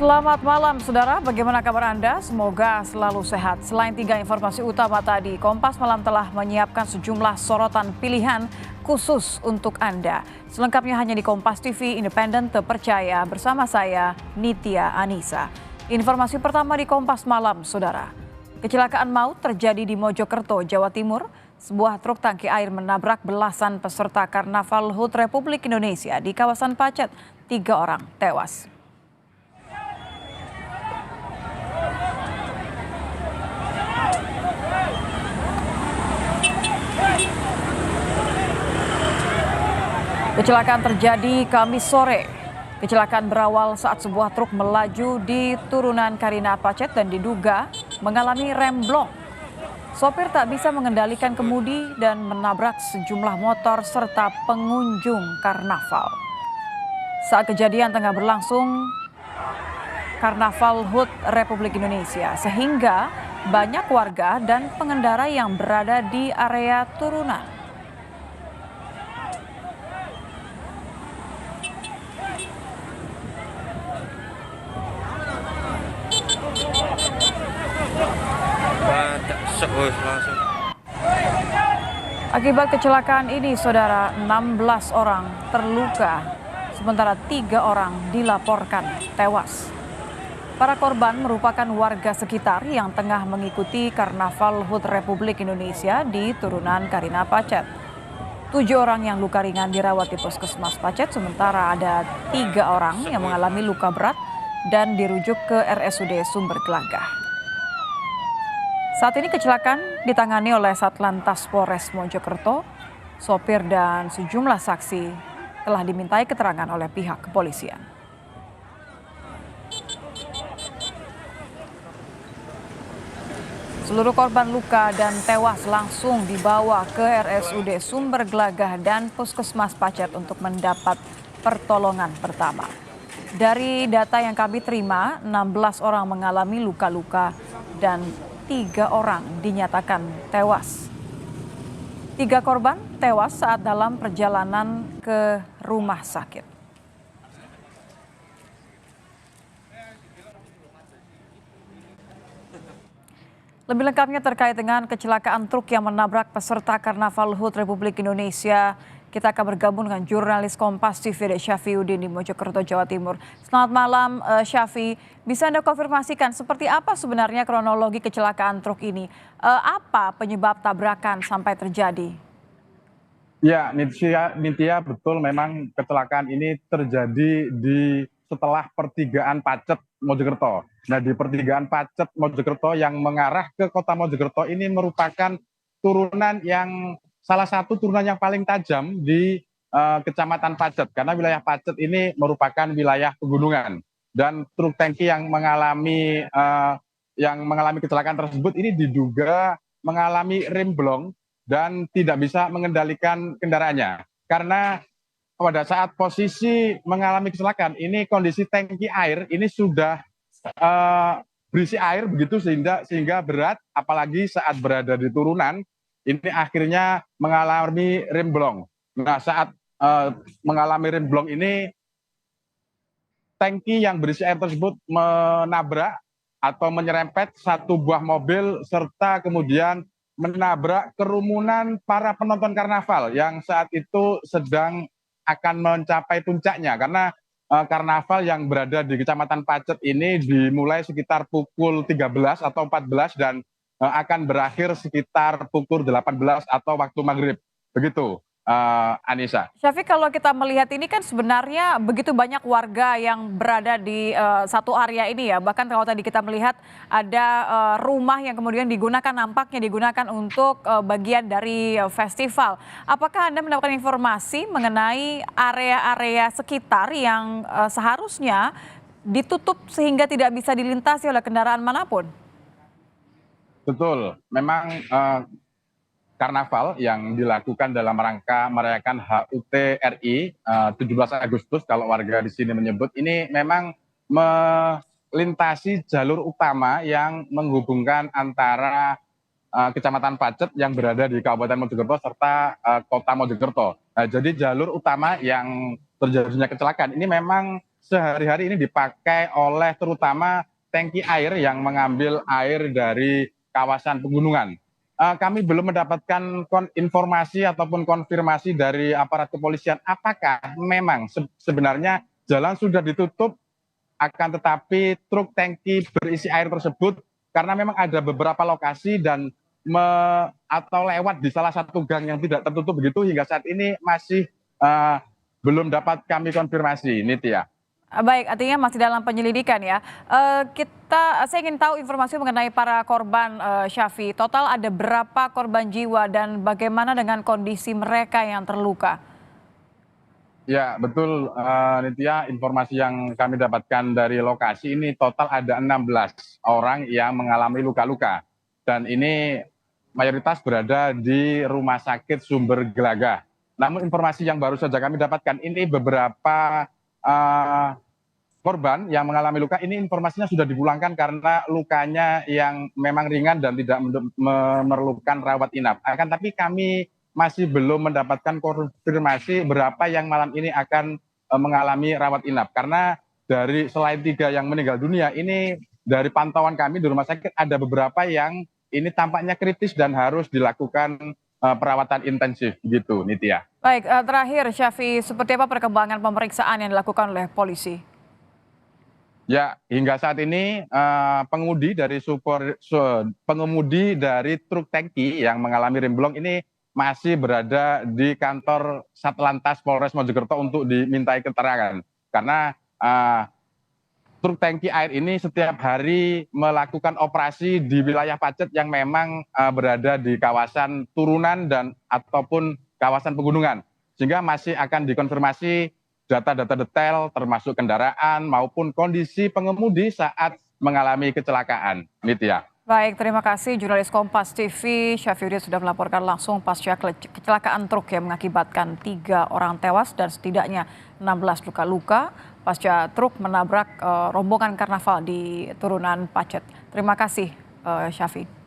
Selamat malam saudara, bagaimana kabar Anda? Semoga selalu sehat. Selain 3 informasi utama tadi, Kompas Malam telah menyiapkan sejumlah sorotan pilihan khusus untuk Anda. Selengkapnya hanya di Kompas TV, independen terpercaya, bersama saya Nitya Anissa. Informasi pertama di Kompas Malam, saudara. Kecelakaan maut terjadi di Mojokerto, Jawa Timur. Sebuah truk tangki air menabrak belasan peserta Karnaval HUT Republik Indonesia di kawasan Pacet. 3 orang tewas. Kecelakaan terjadi Kamis sore. Kecelakaan berawal saat sebuah truk melaju di turunan Karina Pacet dan diduga mengalami remblong. Sopir tak bisa mengendalikan kemudi dan menabrak sejumlah motor serta pengunjung karnaval. Saat kejadian tengah berlangsung Karnaval HUT Republik Indonesia, sehingga banyak warga dan pengendara yang berada di area turunan. Akibat kecelakaan ini, saudara, 16 orang terluka, sementara 3 orang dilaporkan tewas. Para korban merupakan warga sekitar yang tengah mengikuti Karnaval HUT Republik Indonesia di turunan Karina Pacet. 7 orang yang luka ringan dirawat di Puskesmas Pacet, sementara ada 3 orang yang mengalami luka berat dan dirujuk ke RSUD Sumber Gelagah. Saat ini kecelakaan ditangani oleh Satlantas Polres Mojokerto. Sopir dan sejumlah saksi telah dimintai keterangan oleh pihak kepolisian. Seluruh korban luka dan tewas langsung dibawa ke RSUD Sumber Gelagah dan Puskesmas Pacet untuk mendapat pertolongan pertama. Dari data yang kami terima, 16 orang mengalami luka-luka dan 3 orang dinyatakan tewas. 3 korban tewas saat dalam perjalanan ke rumah sakit. Lebih lengkapnya terkait dengan kecelakaan truk yang menabrak peserta Karnaval HUT Republik Indonesia, kita akan bergabung dengan jurnalis Kompas TV Syafriuddin di Mojokerto, Jawa Timur. Selamat malam Syafri, bisa Anda konfirmasikan seperti apa sebenarnya kronologi kecelakaan truk ini? Apa penyebab tabrakan sampai terjadi? Ya, Nitya, betul memang kecelakaan ini terjadi setelah pertigaan Pacet Mojokerto. Nah, di pertigaan Pacet Mojokerto yang mengarah ke kota Mojokerto ini merupakan turunan yang salah satu turunan yang paling tajam di Kecamatan Pacet, karena wilayah Pacet ini merupakan wilayah pegunungan, dan truk tangki yang mengalami kecelakaan tersebut ini diduga mengalami remblong dan tidak bisa mengendalikan kendaraannya, karena pada saat posisi mengalami kecelakaan ini kondisi tangki air ini sudah berisi air begitu, sehingga berat, apalagi saat berada di turunan ini akhirnya mengalami remblong. Nah, saat mengalami remblong ini tangki yang berisi air tersebut menabrak atau menyerempet satu buah mobil serta kemudian menabrak kerumunan para penonton karnaval yang saat itu sedang akan mencapai puncaknya, karena karnaval yang berada di Kecamatan Pacet ini dimulai sekitar pukul 13 atau 14 dan akan berakhir sekitar pukul 18 atau waktu maghrib. Begitu, Anissa. Syafiq, kalau kita melihat ini kan sebenarnya begitu banyak warga yang berada di satu area ini ya. Bahkan kalau tadi kita melihat ada rumah yang kemudian nampaknya digunakan untuk bagian dari festival. Apakah Anda mendapatkan informasi mengenai area-area sekitar yang seharusnya ditutup sehingga tidak bisa dilintasi oleh kendaraan manapun? Betul, memang karnaval yang dilakukan dalam rangka merayakan HUT RI 17 Agustus kalau warga di sini menyebut, ini memang melintasi jalur utama yang menghubungkan antara Kecamatan Pacet yang berada di Kabupaten Mojokerto serta Kota Mojokerto. Nah, jadi jalur utama yang terjadinya kecelakaan ini memang sehari-hari ini dipakai oleh terutama tangki air yang mengambil air dari kawasan pegunungan. Kami belum mendapatkan informasi ataupun konfirmasi dari aparat kepolisian apakah memang sebenarnya jalan sudah ditutup, akan tetapi truk tangki berisi air tersebut karena memang ada beberapa lokasi dan atau lewat di salah satu gang yang tidak tertutup begitu, hingga saat ini masih belum dapat kami konfirmasi, Nitya. Baik, artinya masih dalam penyelidikan ya. Saya ingin tahu informasi mengenai para korban, Syafie. Total ada berapa korban jiwa dan bagaimana dengan kondisi mereka yang terluka? Ya, betul, Nitya. Informasi yang kami dapatkan dari lokasi ini total ada 16 orang yang mengalami luka-luka. Dan ini mayoritas berada di Rumah Sakit Sumber Gelagah. Namun informasi yang baru saja kami dapatkan ini beberapa korban yang mengalami luka ini informasinya sudah dipulangkan karena lukanya yang memang ringan dan tidak memerlukan rawat inap. Akan tapi kami masih belum mendapatkan konfirmasi berapa yang malam ini akan mengalami rawat inap. Karena dari selain 3 yang meninggal dunia, ini dari pantauan kami di rumah sakit ada beberapa yang ini tampaknya kritis dan harus dilakukan perawatan intensif gitu, Nitya. Baik, terakhir Syafie, seperti apa perkembangan pemeriksaan yang dilakukan oleh polisi? Ya, hingga saat ini pengemudi dari truk tangki yang mengalami remblong ini masih berada di kantor Satlantas Polres Mojokerto untuk dimintai keterangan. Karena truk tangki air ini setiap hari melakukan operasi di wilayah Pacet yang memang berada di kawasan turunan dan ataupun kawasan pegunungan. Sehingga masih akan dikonfirmasi data-data detail termasuk kendaraan maupun kondisi pengemudi saat mengalami kecelakaan. Nitya. Baik, terima kasih jurnalis Kompas TV Syafie sudah melaporkan langsung pasca kecelakaan truk yang mengakibatkan 3 orang tewas dan setidaknya 16 luka-luka pasca truk menabrak rombongan karnaval di turunan Pacet. Terima kasih, Syafie.